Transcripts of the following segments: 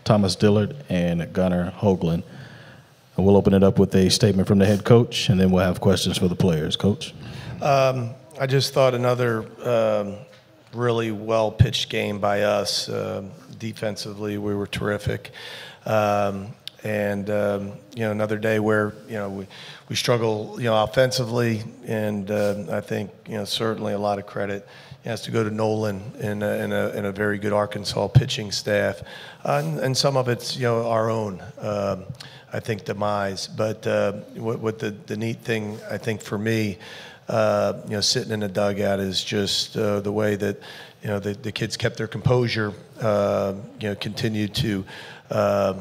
Thomas Dillard, and Gunnar Hoagland. And we'll open it up with a statement from the head coach, and then we'll have questions for the players. Coach? I just thought another really well-pitched game by us. Defensively, we were terrific. Another day where, we struggle, offensively, and I think, certainly a lot of credit has to go to Nolan and a very good Arkansas pitching staff. And some of it's, our own, I think, demise. But what the neat thing, I think, for me, sitting in the dugout is just the way that, the kids kept their composure, continued to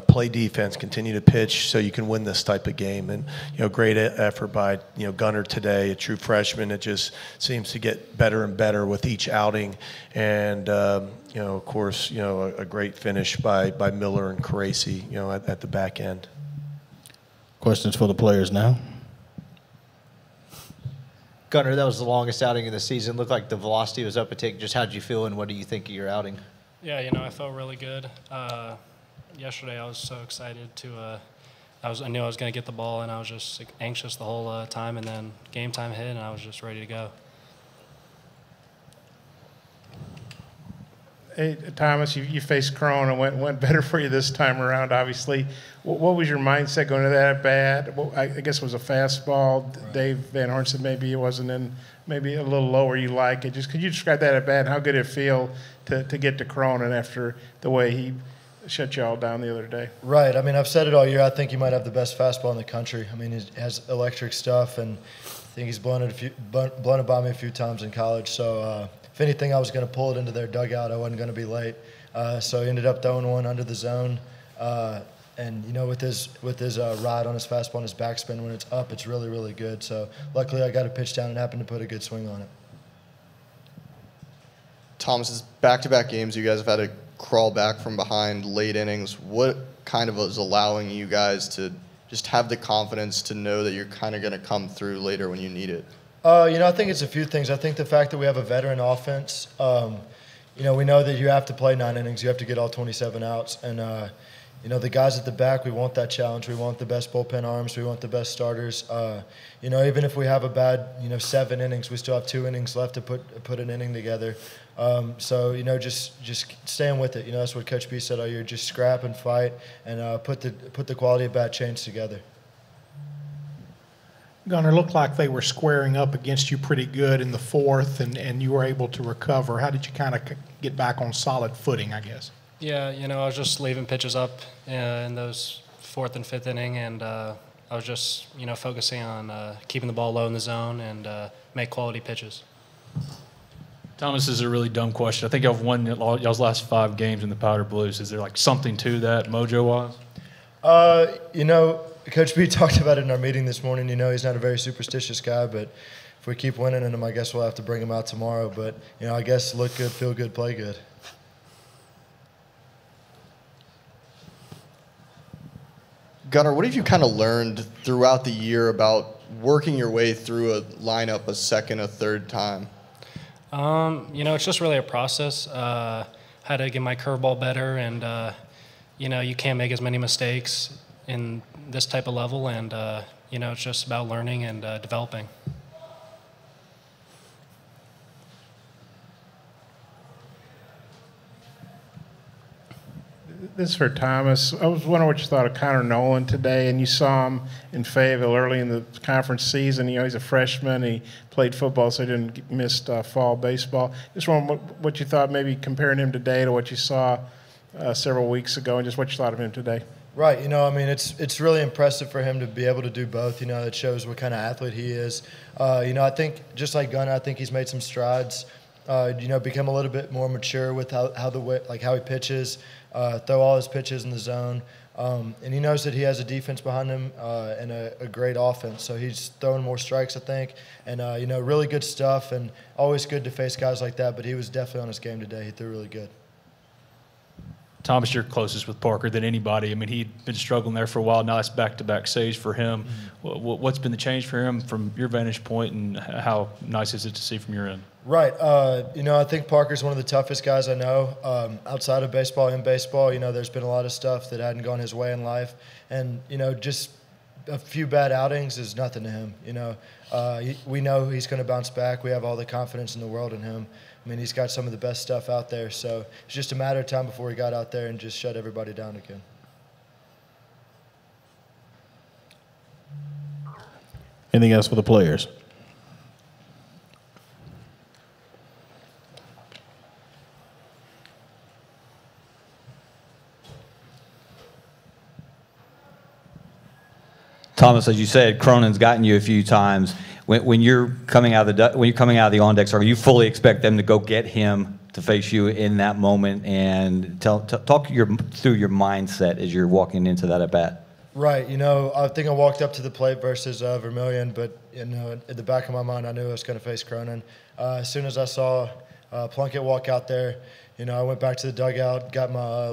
play defense, continue to pitch so you can win this type of game. And, great effort by, Gunnar today, a true freshman. It just seems to get better and better with each outing. And, of course, a great finish by Miller and Caracci, at the back end. Questions for the players now? Gunnar, that was the longest outing of the season. Looked like the velocity was up a tick. Just how did you feel, and what do you think of your outing? Yeah, I felt really good. Yesterday I was so excited to I knew I was going to get the ball, and I was just anxious the whole time, and then game time hit and I was just ready to go. Hey, Thomas, you faced Crone and went better for you this time around, obviously. What was your mindset going to that at bat? I guess it was a fastball. Right. Dave Van Horn said maybe it wasn't in, maybe a little lower you like it. Just could you describe that at bat and how good it feel to get to Cronin after the way he shut you all down the other day? Right. I mean, I've said it all year. I think he might have the best fastball in the country. I mean, he has electric stuff, and I think he's blown it by me a few times in college. So if anything, I was going to pull it into their dugout. I wasn't going to be late. So he ended up throwing one under the zone. And, with his ride on his fastball and his backspin, when it's up, it's really, really good. So luckily I got a pitch down and happened to put a good swing on it. Thomas's back-to-back games, you guys have had to crawl back from behind late innings. What kind of is allowing you guys to just have the confidence to know that you're kind of going to come through later when you need it? I think it's a few things. I think the fact that we have a veteran offense, we know that you have to play 9 innings. You have to get all 27 outs. And, the guys at the back, we want that challenge. We want the best bullpen arms. We want the best starters. Even if we have a bad, 7 innings, we still have 2 innings left to put an inning together. Just staying with it. That's what Coach B said all year. Just scrap and fight and put the quality of bat change together. Gunnar, looked like they were squaring up against you pretty good in the fourth, and you were able to recover. How did you kind of get back on solid footing, I guess? Yeah, I was just leaving pitches up in those 4th and 5th inning, and I was just, focusing on keeping the ball low in the zone and make quality pitches. Thomas, this is a really dumb question. I think y'all have won y'all's last 5 games in the Powder Blues. Is there like something to that, mojo-wise? Coach B talked about it in our meeting this morning. He's not a very superstitious guy, but if we keep winning him, I guess we'll have to bring him out tomorrow. But, I guess look good, feel good, play good. Gunnar, what have you kind of learned throughout the year about working your way through a lineup a second, a third time? It's just really a process. How to get my curveball better, and, you can't make as many mistakes in this type of level, and, it's just about learning and developing. This is for Thomas. I was wondering what you thought of Connor Nolan today, and you saw him in Fayetteville early in the conference season. He's a freshman. He played football, so he didn't miss fall baseball. Just wondering what you thought, maybe comparing him today to what you saw several weeks ago, and just what you thought of him today. Right. It's really impressive for him to be able to do both. It shows what kind of athlete he is. I think just like Gunnar, I think he's made some strides. Become a little bit more mature with how he pitches. Throw all his pitches in the zone. And he knows that he has a defense behind him and a great offense. So he's throwing more strikes, I think. And, really good stuff, and always good to face guys like that. But he was definitely on his game today. He threw really good. Thomas, you're closest with Parker than anybody. I mean, he'd been struggling there for a while. Now it's back-to-back saves for him. Mm-hmm. What's been the change for him from your vantage point, and how nice is it to see from your end? Right. I think Parker's one of the toughest guys I know outside of baseball. In baseball, there's been a lot of stuff that hadn't gone his way in life. And, just a few bad outings is nothing to him. We know he's going to bounce back. We have all the confidence in the world in him. I mean, he's got some of the best stuff out there. So it's just a matter of time before he got out there and just shut everybody down again. Anything else for the players? Thomas, as you said, Cronin's gotten you a few times. When you're coming out of the on deck circle, you fully expect them to go get him to face you in that moment, and talk through your mindset as you're walking into that at bat. Right. I think I walked up to the plate versus Vermillion, but at the back of my mind, I knew I was going to face Cronin. As soon as I saw Plunkett walk out there, I went back to the dugout, got my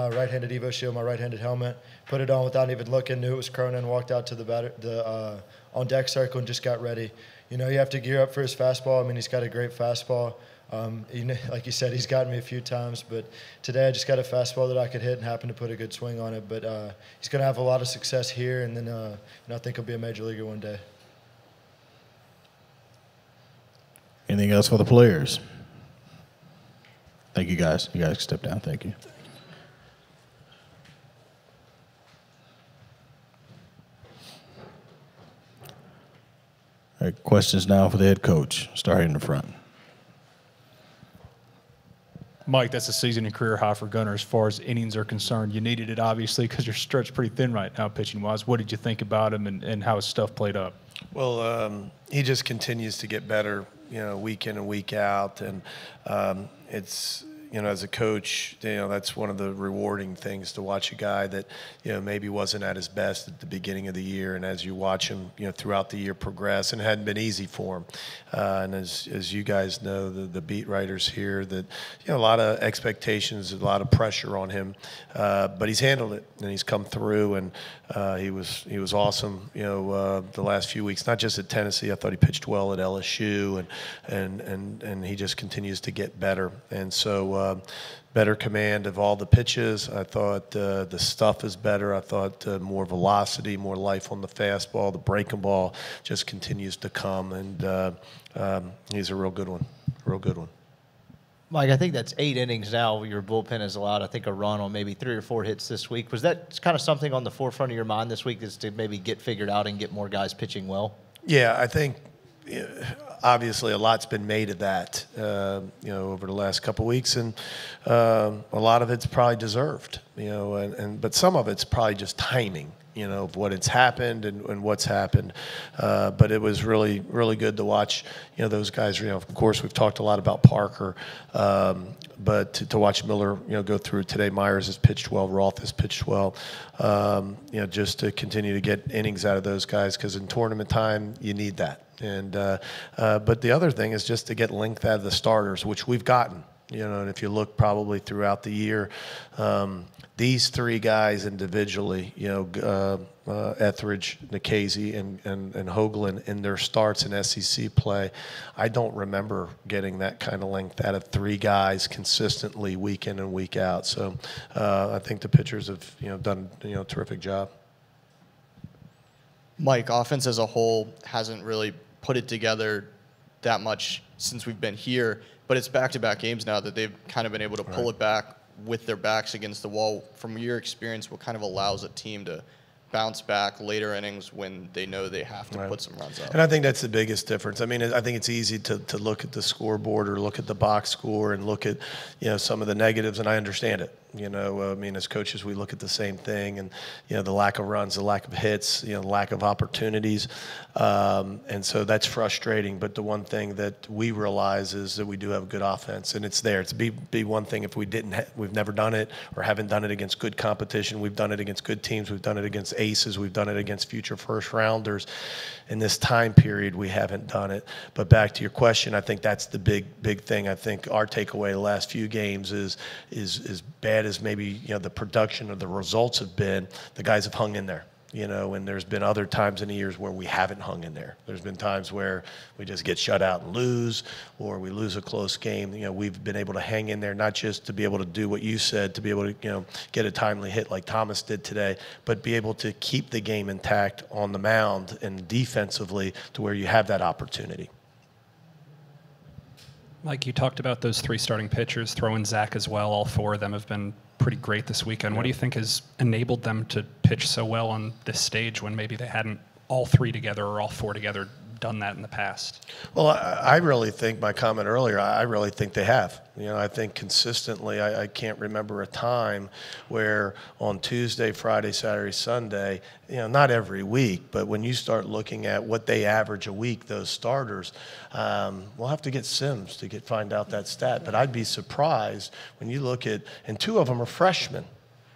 right-handed Evo shield, my right-handed helmet, put it on without even looking, knew it was Cronin, walked out to the on-deck circle and just got ready. You have to gear up for his fastball. I mean, he's got a great fastball. Like you said, he's gotten me a few times, but today I just got a fastball that I could hit and happened to put a good swing on it. But he's going to have a lot of success here, and then I think he'll be a major leaguer one day. Anything else for the players? Thank you, guys. You guys can step down. Thank you. All right, questions now for the head coach, starting in the front. Mike, that's a season and career high for Gunnar as far as innings are concerned. You needed it, obviously, because you're stretched pretty thin right now, pitching-wise. What did you think about him and how his stuff played up? Well, he just continues to get better, week in and week out. And it's, as a coach, that's one of the rewarding things to watch a guy that, maybe wasn't at his best at the beginning of the year. And as you watch him, throughout the year progress, and it hadn't been easy for him. And as you guys know, the beat writers here, that, a lot of expectations, a lot of pressure on him. But he's handled it and he's come through, and he was awesome, the last few weeks, not just at Tennessee. I thought he pitched well at LSU, and he just continues to get better. And so, better command of all the pitches. I thought the stuff is better. I thought more velocity, more life on the fastball. The breaking ball just continues to come, and he's a real good one. Real good one. Mike, I think that's 8 innings now. Your bullpen has allowed, I think, a run on maybe 3 or 4 hits this week. Was that kind of something on the forefront of your mind this week, is to maybe get figured out and get more guys pitching well? Yeah, I think obviously a lot's been made of that, over the last couple of weeks, and a lot of it's probably deserved, but some of it's probably just timing. Of what it's happened and what's happened. But it was really, really good to watch, those guys. Of course, we've talked a lot about Parker, but to watch Miller, go through today. Myers has pitched well. Roth has pitched well. Just to continue to get innings out of those guys, because in tournament time, you need that. And but the other thing is just to get length out of the starters, which we've gotten. And if you look probably throughout the year, these 3 guys individually, Etheridge, Nikhazy, and Hoagland in their starts in SEC play, I don't remember getting that kind of length out of 3 guys consistently week in and week out. So I think the pitchers have done a terrific job. Mike, offense as a whole hasn't really put it together that much since we've been here, but it's back-to-back games now that they've kind of been able to pull it back with their backs against the wall. From your experience, what kind of allows a team to bounce back later innings when they know they have to put some runs up? And I think that's the biggest difference. I mean, I think it's easy to look at the scoreboard or look at the box score and look at, some of the negatives, and I understand it. I mean, as coaches, we look at the same thing, and, the lack of runs, the lack of hits, the lack of opportunities. And so that's frustrating. But the one thing that we realize is that we do have a good offense, and it's there. It's be one thing if we didn't, we've never done it or haven't done it against good competition. We've done it against good teams. We've done it against aces. We've done it against future first rounders. In this time period, we haven't done it. But back to your question, I think that's the big thing. I think our takeaway the last few games is bad as maybe the production or the results have been, the guys have hung in there. And there's been other times in the years where we haven't hung in there. There's been times where we just get shut out and lose, or we lose a close game. We've been able to hang in there, not just to be able to do what you said, to be able to, get a timely hit like Thomas did today, but be able to keep the game intact on the mound and defensively to where you have that opportunity. Mike, you talked about those 3 starting pitchers, throw in Zach as well. All 4 of them have been pretty great this weekend. What do you think has enabled them to pitch so well on this stage when maybe they hadn't all 3 together or all 4 together done that in the past? Well, I really think, my comment earlier, I really think they have. I think consistently, I can't remember a time where on Tuesday, Friday, Saturday, Sunday, not every week, but when you start looking at what they average a week, those starters, we'll have to get Sims to find out that stat. But I'd be surprised when you look at, and 2 of them are freshmen.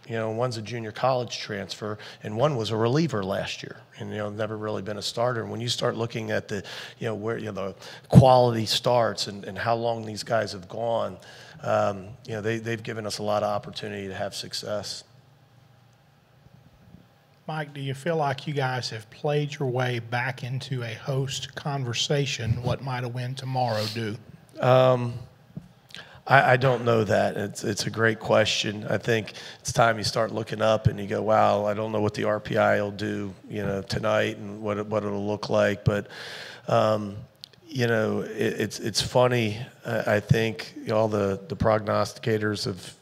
One's a junior college transfer, and one was a reliever last year, and never really been a starter. And when you start looking at the, where the quality starts and how long these guys have gone, they've given us a lot of opportunity to have success. Mike, do you feel like you guys have played your way back into a host conversation? What might a win tomorrow do? I don't know that. It's a great question. I think it's time you start looking up and you go, wow, I don't know what the RPI will do, tonight and what it'll look like. But, it's funny. I think all the prognosticators of,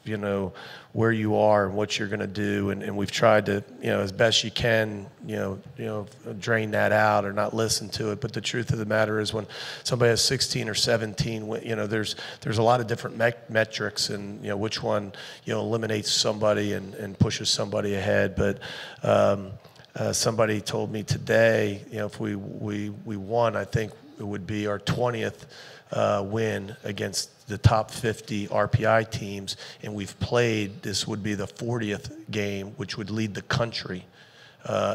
where you are and what you're going to do. And we've tried to, as best you can, drain that out or not listen to it. But the truth of the matter is when somebody has 16 or 17, there's a lot of different metrics and, which one, eliminates somebody and pushes somebody ahead. But somebody told me today, if we won, I think it would be our 20th win against the top 50 RPI teams, and we've played, this would be the 40th game, which would lead the country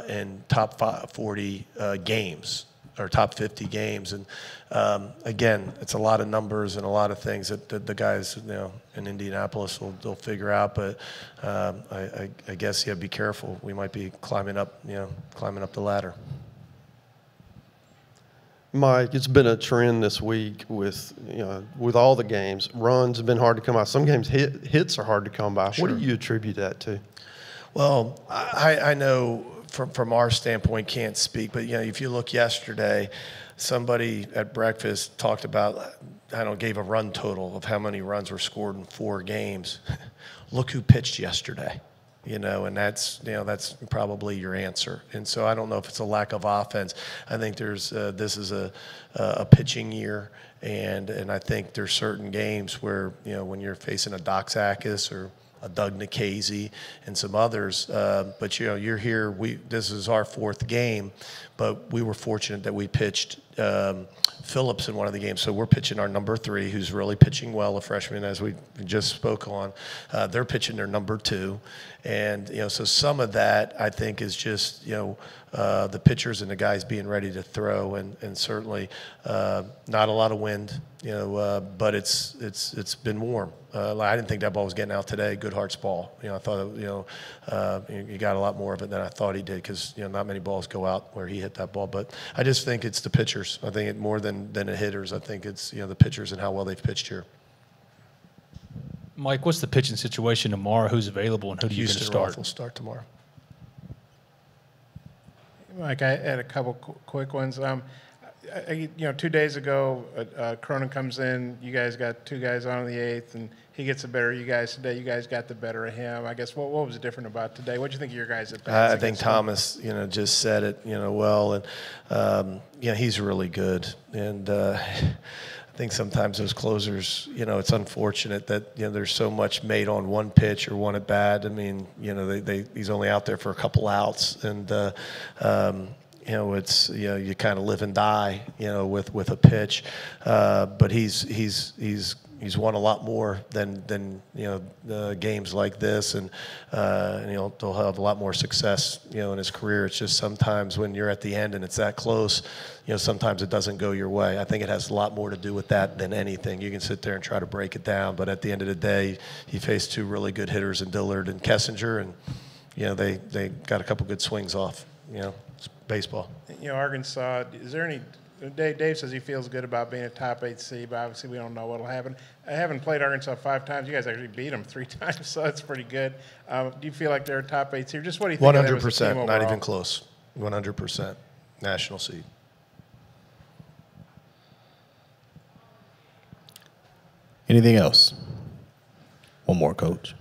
in top 40 games, or top 50 games. And again, it's a lot of numbers and a lot of things that the guys in Indianapolis will figure out. But I guess you have to be careful. We might be climbing up the ladder. Mike, it's been a trend this week with all the games. Runs have been hard to come by. Some games hits are hard to come by. Sure. What do you attribute that to? Well, I know from our standpoint, can't speak, but if you look yesterday, somebody at breakfast talked about, gave a run total of how many runs were scored in 4 games. Look who pitched yesterday. And that's probably your answer. And so I don't know if it's a lack of offense. I think there's this is a pitching year, and I think there's certain games where when you're facing a Doc Zakis or a Doug Nikhazy and some others, but you're here. This is our 4th game, but we were fortunate that we pitched Phillips in one of the games. So we're pitching our number 3, who's really pitching well, a freshman, as we just spoke on. They're pitching their number 2. And, so some of that, I think, is just, the pitchers and the guys being ready to throw. And certainly not a lot of wind, but it's been warm. I didn't think that ball was getting out today. Goodhart's ball. I thought, he got a lot more of it than I thought he did because, not many balls go out where he hit that ball. But I just think it's the pitchers. I think it more than the hitters. I think it's, the pitchers and how well they've pitched here. Mike, what's the pitching situation tomorrow? Who's available and who do you going to start? Will start tomorrow. Mike, I had a couple quick ones. 2 days ago, Cronin comes in. You guys got 2 guys on in the 8th, and he gets the better of you guys today. You guys got the better of him. I guess what was different about today? What do you think of your guys' at bats? I think Thomas, just said it, well, and he's really good, and I think sometimes those closers, it's unfortunate that there's so much made on one pitch or one at bat. I mean, he's only out there for a couple outs, and it's you kind of live and die, with a pitch, but he's won a lot more than games like this, and he'll have a lot more success in his career. It's just sometimes when you're at the end and it's that close, sometimes it doesn't go your way. I think it has a lot more to do with that than anything. You can sit there and try to break it down, but at the end of the day, he faced 2 really good hitters in Dillard and Kessinger, and they got a couple good swings off. It's baseball. Arkansas, is there any Dave says he feels good about being a top 8 seed, but obviously we don't know what'll happen. I haven't played Arkansas 5 times. You guys actually beat them 3 times, so that's pretty good. Do you feel like they're a top 8 seed? Just what do you think? 100%, not even close. 100% national seed. Anything else? One more, Coach.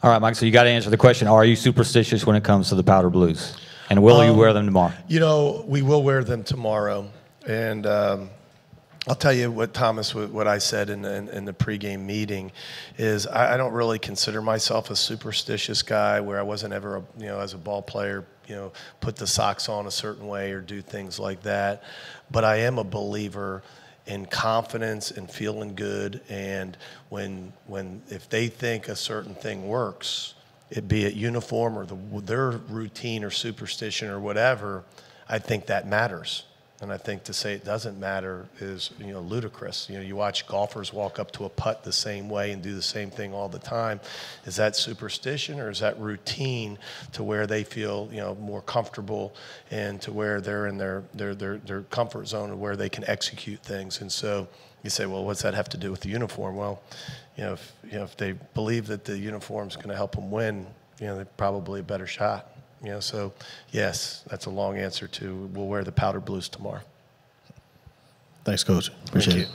All right, Mike, so you got to answer the question, are you superstitious when it comes to the powder blues? And will you wear them tomorrow? We will wear them tomorrow. And I'll tell you what, Thomas, what I said in the pregame meeting is I don't really consider myself a superstitious guy where I wasn't ever, as a ball player, put the socks on a certain way or do things like that. But I am a believer in confidence and feeling good, and if they think a certain thing works, it be it uniform or their routine or superstition or whatever, I think that matters. And I think to say it doesn't matter is ludicrous. You watch golfers walk up to a putt the same way and do the same thing all the time. Is that superstition or is that routine to where they feel more comfortable and to where they're in their comfort zone of where they can execute things? And so you say, well, what's that have to do with the uniform? Well, if they believe that the uniform is going to help them win, they're probably a better shot. So yes, that's a long answer to we'll wear the powder blues tomorrow. Thanks, Coach. Appreciate it.